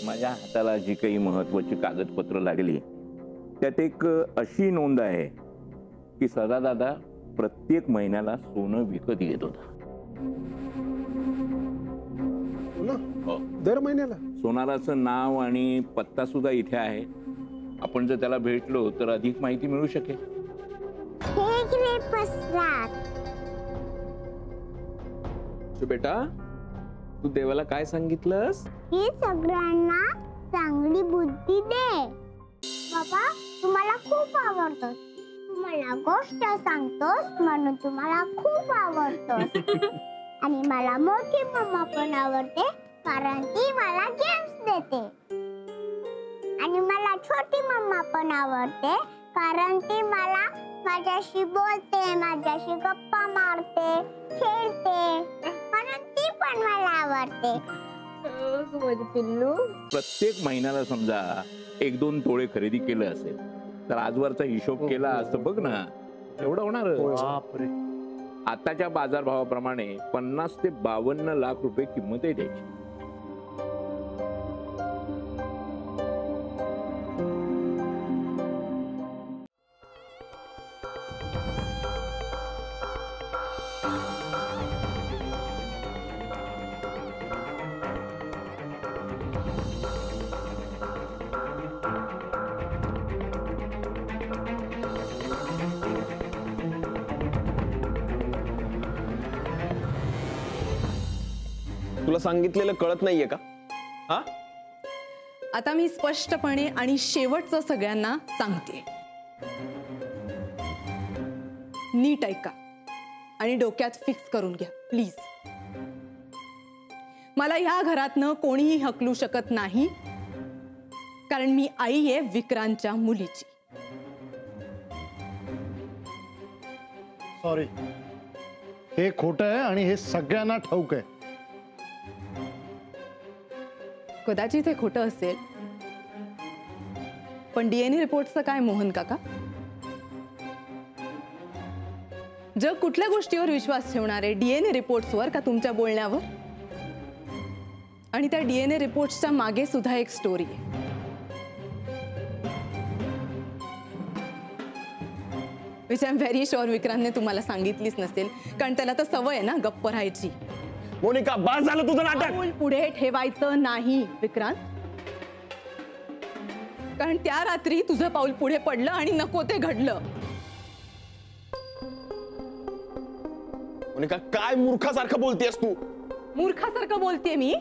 माझ्या हाताला जी काही महत्वाची कागदपत्र लागली त्यात एक अशी नोंद आहे की सदादादा प्रत्येक महिन्याला सोनं विकत घेत होता. दर महिन्याला? सोनाराचं नाव आणि पत्ता सुद्धा इथे आहे. आपण जर त्याला भेटलो तर अधिक माहिती मिळू शकेल. बेटा तू देवाला काय सांगितलंस? हे सगळ्यांना चांगली बुद्धी दे. बाबा तुम्हाला खूप आवडतोस. तुम्हाला गोष्ट सांगतोस म्हणून तुम्हाला खूप आवडतोस. आणि मला मोठी मम्मा पण आवडते कारण ती मला गेम्स देते. आणि मला छोटी मम्मा पण आवडते कारण ती मला माझ्याशी बोलते, माझ्याशी गप्पा मारते, खेळते म्हणून ती पण मला आवडते. पिल्लू प्रत्येक महिन्याला समजा 1-2 तोळे खरेदी केलं असेल तर आजवरचा हिशोब केला असं बघ ना, एवढं होणार. आताच्या बाजारभावाप्रमाणे 50 ते 52 लाख रुपये किंमत आहे त्याची. तुला सांगितलेलं कळत नाहीये का? हा, आता मी स्पष्टपणे आणि शेवटचं सगळ्यांना सांगते. नीट ऐका आणि डोक्यात फिक्स करून घ्या प्लीज. मला ह्या घरातनं कोणीही हकलू शकत नाही कारण मी आई आहे विक्रांतच्या मुलीची. सॉरी, हे खोटं आहे आणि हे सगळ्यांना ठाऊक आहे. कदाचित हे खोटं असेल पण डीएनए रिपोर्टचं काय मोहन काका? जग कुठल्या गोष्टीवर विश्वास ठेवणार आहे, डीएनए रिपोर्ट्सवर का तुमच्या बोलण्यावर? आणि त्या डीएनए रिपोर्ट्सच्या मागे सुद्धा एक स्टोरी आहे. Which I am very sure विक्रांतने तुम्हाला सांगितलीच नसेल कारण त्याला तर सवय आहे ना गप्प राहायची. मोनिका बस झालं तुझं नाटक. पाऊल पुढे ठेवायचं नाही विक्रांत, कारण त्या रात्री तुझं पाऊल पुढे पडलं आणि नको ते घडलं. मोनिका काय मूर्खासारखं बोलतेस तू? मूर्खासारखं बोलतेय मी?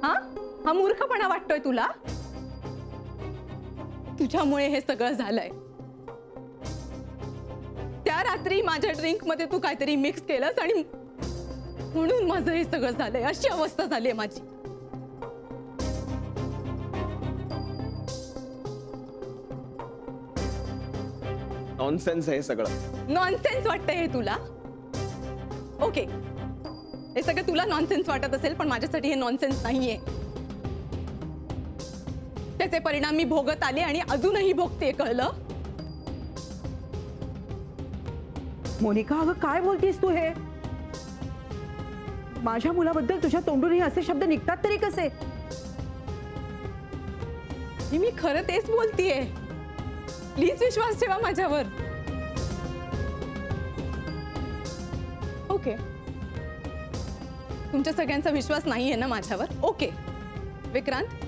हा मूर्खपणा वाटतोय तुला? तुझ्यामुळे हे सगळं झालंय. त्या रात्री माझ्या ड्रिंक मध्ये तू काहीतरी मिक्स केलंस आणि म्हणून माझं हे सगळं झालंय. अशी अवस्था झाली आहे माझी. नॉनसेन्स आहे सगळं. नॉनसेन्स वाटतंय हे तुला? ओके, हे सगळं तुला नॉनसेन्स वाटत असेल पण माझ्यासाठी हे नॉनसेन्स नाहीये. त्याचे परिणाम मी भोगत आले आणि अजूनही भोगते, कळलं? मोनिका अगं काय बोलतेस तू? हे माझ्या मुलाबद्दल तुझ्या तोंडून असे शब्द निघतात तरी कसे? मी खरं तेच बोलतीये. प्लीज विश्वास ठेवा माझ्यावर. ओके, तुमच्या सगळ्यांचा विश्वास नाहीये ना माझ्यावर? ओके विक्रांत,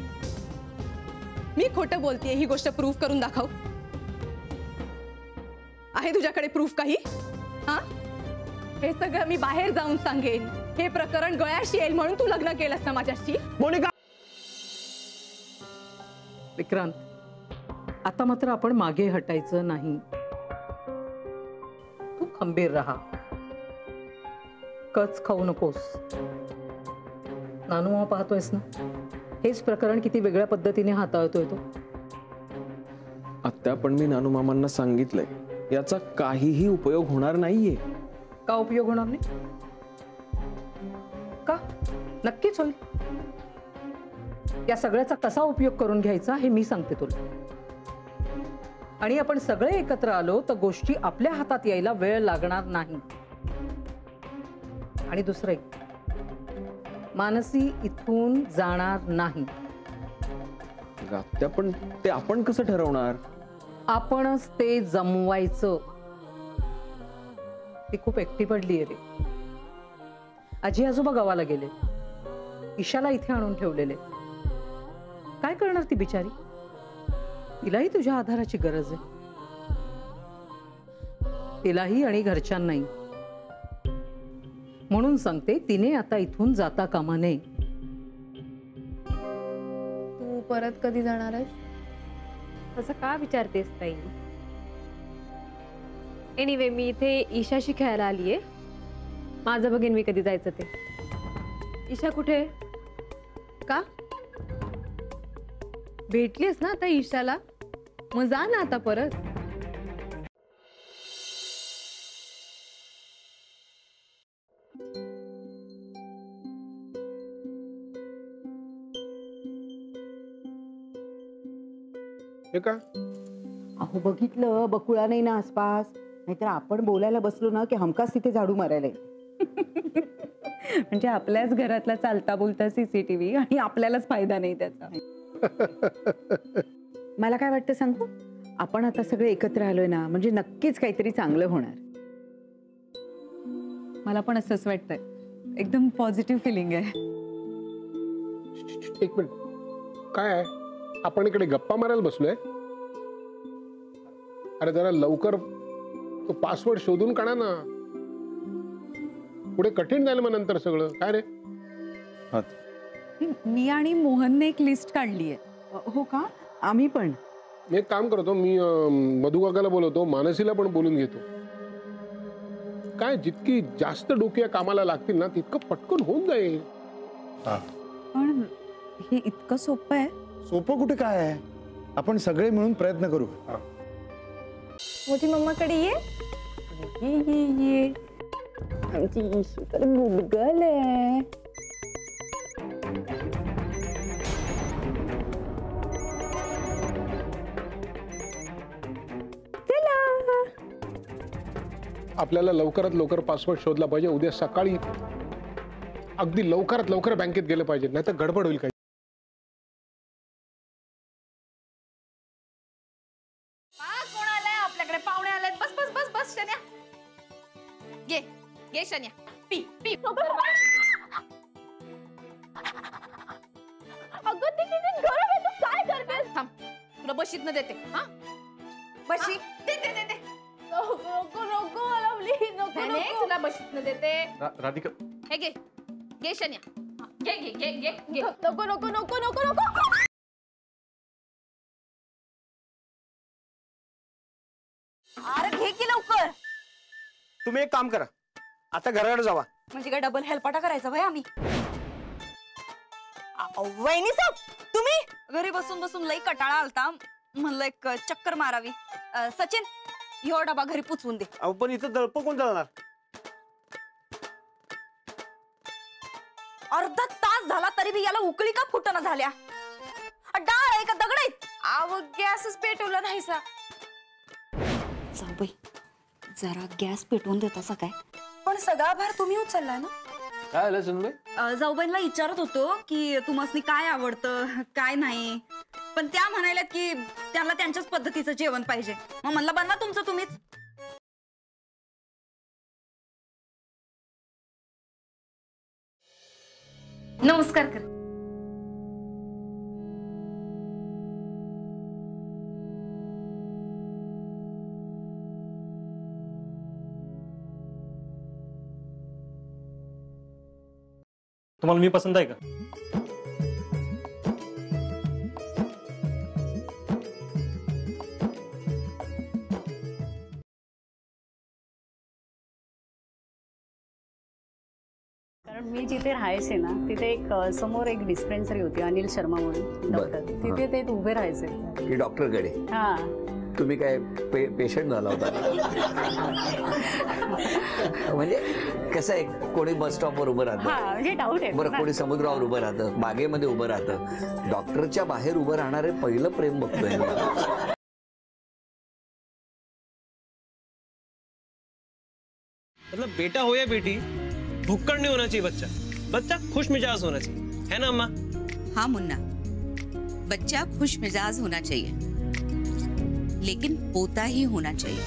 मी खोटं बोलतीये ही गोष्ट प्रूफ करून दाखव. आहे तुझ्याकडे प्रूफ काही? हा, हे सगळं मी बाहेर जाऊन सांगेन. हे प्रकरण गळ्याशी येईल म्हणून तू लग्न केलंस ना माझ्याशी? मोनिका विक्रांत, आता मात्र आपण मागे हटायचं नाही. तू खंबीर राहा, कच खाऊ नकोस. नानू पाहतोयस ना, हेच प्रकरण किती वेगळ्या पद्धतीने हाताळतोय तो. आत्या पण मी नानू मामांना सांगितलंय याचा काहीही उपयोग होणार नाहीये. का उपयोग होणार नाही? का? नक्कीच होईल. या सगळ्याचा कसा उपयोग करून घ्यायचा हे मी सांगते तुला. आणि आपण सगळे एकत्र आलो तर गोष्टी आपल्या हातात यायला वेळ लागणार नाही. आणि दुसरं एक, मानसी इथून जाणार नाही. आत्या, पण ते आपण कसं ठरवणार? आपणच ते जमवायचं. ती खूप एकटी पडली रे. आजी आजोबा गावाला गेले, ईशाला इथे आणून ठेवलेले. काय करणार ती बिचारी? तिलाही तुझ्या आधाराची गरज आहे, तिलाही आणि घरच्यांनाही. म्हणून सांगते, तिने आता इथून जाता कामा नये. तू परत कधी जाणार आहेस? असं का विचारतेस ताई? एनिवे, मी इथे ईशाशी खेळायला आलीये. माझं बघेन मी कधी जायचं ते. ईशा कुठे? का भेटलीस ना आता ईशाला? मग जा ना आता परत. हे का? अहो बघितलं, बकुळा नाही ना आसपास, नाहीतर आपण बोलायला बसलो ना की हमखास तिथे झाडू मारायला येईल. म्हणजे आपल्याच घरातला चालता बोलता सीसीटीव्ही आणि आपल्यालाच फायदा नाही त्याचा. मला काय वाटतं सांगू, आपण आता सगळे एकत्र आलोय ना, म्हणजे नक्कीच काहीतरी चांगलं होणार. मला पण असंच वाटतंय. एकदम पॉझिटिव्ह फिलिंग आहे. एक मिनिट, काय आहे? आपण इकडे गप्पा मारायला बसलोय? अरे जरा लवकर तो पासवर्ड शोधून काढा ना, पुढे कठीण जाईल मग नंतर सगळं. काय रे? मी आणि मोहनने एक लिस्ट काढली आहे. हो का? आम्ही पण. मी एक काम करतो, मी मधु काकाला बोलवतो, मानसीला पण बोलून घेतो. काय जितकी जास्त डोक्या कामाला लागतील ना, तितकं पटकन होऊन जाईल. पण हे इतकं सोपं आहे? सोपं कुठे काय आहे, आपण सगळे मिळून प्रयत्न करू. मोठी मम्माकडे ये. ये आमची ईशू तर गुडगल आहे. आपल्याला लवकरात लवकर पासवर्ड शोधला पाहिजे. उद्या सकाळी अगदी लवकरात लवकर बँकेत गेलं पाहिजे, नाही तर गडबड होईल. काही कोण आलाय? आपल्याकडे पाहुणे आलेत. बस बस बस बस शन्या, घे घे शन्या, पी पी. अगं ती किती गरम आहे, तू काय करतेस? थांब, तुला बशीत न देते. हा बशी दे दे दे दे. नको नको मला प्लीज नको नाही, नको. तुला बशीत न देते. राधिका, हे घे घे शन्या, हा, घे घे घे घे घे. नको नको नको नको नको. अरे घे की लवकर. तुम्ही एक काम करा, आता घराकडे जावा. म्हणजे काय डबल हेल्पाटा करायचा भाई आम्ही? वहिनी साहेब, तुम्ही घरी बसून बसून लई कटाळा आलता, म्हणलं एक चक्कर मारावी. सचिन, ह्यो डबा घरी पुचवून दे. अहो पण इथं दळप कोण दळणार? अर्धा तास झाला तरी बी याला उकळी का फुटना झाल्या? डाळ आहे का दगड आहेत? आव गॅसच पेटवला नाही सा. जाऊबाई, जरा गॅस पेटवून देता सा काय? पण सगळा भार तुम्ही उचललाय ना? काय झालं सुनबाई? जाऊबाईंना विचारत होतो की तुम्हाला काय आवडतं काय नाही, पण त्या म्हणायला की त्यांना त्यांच्याच पद्धतीचं जेवण पाहिजे. मग म्हणलं बनवा तुमचं तुम्हीच. नमस्कार कर. तुम्हाला मी पसंत आहे का? कारण मी जिथे राहायचे ना तिथे एक समोर एक डिस्पेन्सरी होती, अनिल शर्मा म्हणून डॉक्टर. तिथे ते उभे राहायचे. डॉक्टरकडे? हा. तुम्ही काय पेशंट झाला होता? म्हणजे कसं आहे, कोणी बस स्टॉपवर उभं राहतं, म्हणजे डाऊट आहे बरं, कोणी समुद्रावर उभं राहतं, बागेमध्ये उभं राहतं. डॉक्टरच्या बाहेर उभं राहणारे पहिलं प्रेम बघतोय. मतलब बेटा हो या बेटी, भुक्कड़ नहीं होना चाहिए बच्चा. बच्चा खुश मिजाज होना चाहिए, है ना अम्मा? हा मुन्ना, बच्चा खुश मिजाज होना चाहिए, लेकिन पोता ही होना चाहिए।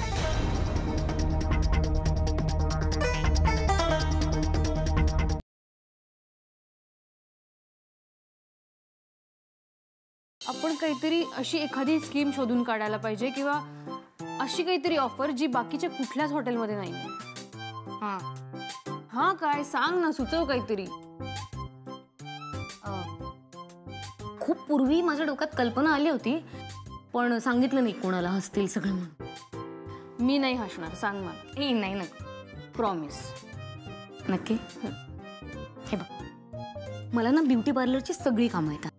आपण काहीतरी अशी एखादी स्कीम शोधून काढायला पाहिजे किंवा अशी काहीतरी ऑफर जी बाकीच्या कुठल्याच हॉटेलमध्ये नाही। हा हा काय सांग ना, सुचव काहीतरी। खूप पूर्वी माझ्या डोक्यात कल्पना आली होती, पण सांगितलं नाही कोणाला, हसतील सगळे म्हणून। मी नाही हसणार, सांग मला। ए नाही नको, प्रॉमिस। नक्की? हे बघ, मला ना ब्युटी पार्लरची सगळी कामं येतात,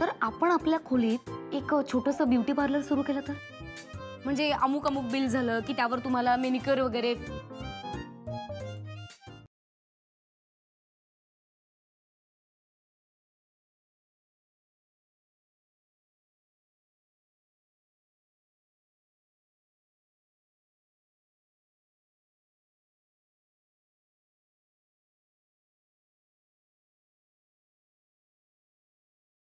तर आपण आपल्या खोलीत एक छोटंसं ब्युटी पार्लर सुरू केलं तर? म्हणजे अमुक अमुक बिल झालं की त्यावर तुम्हाला मेनिक्युअर वगैरे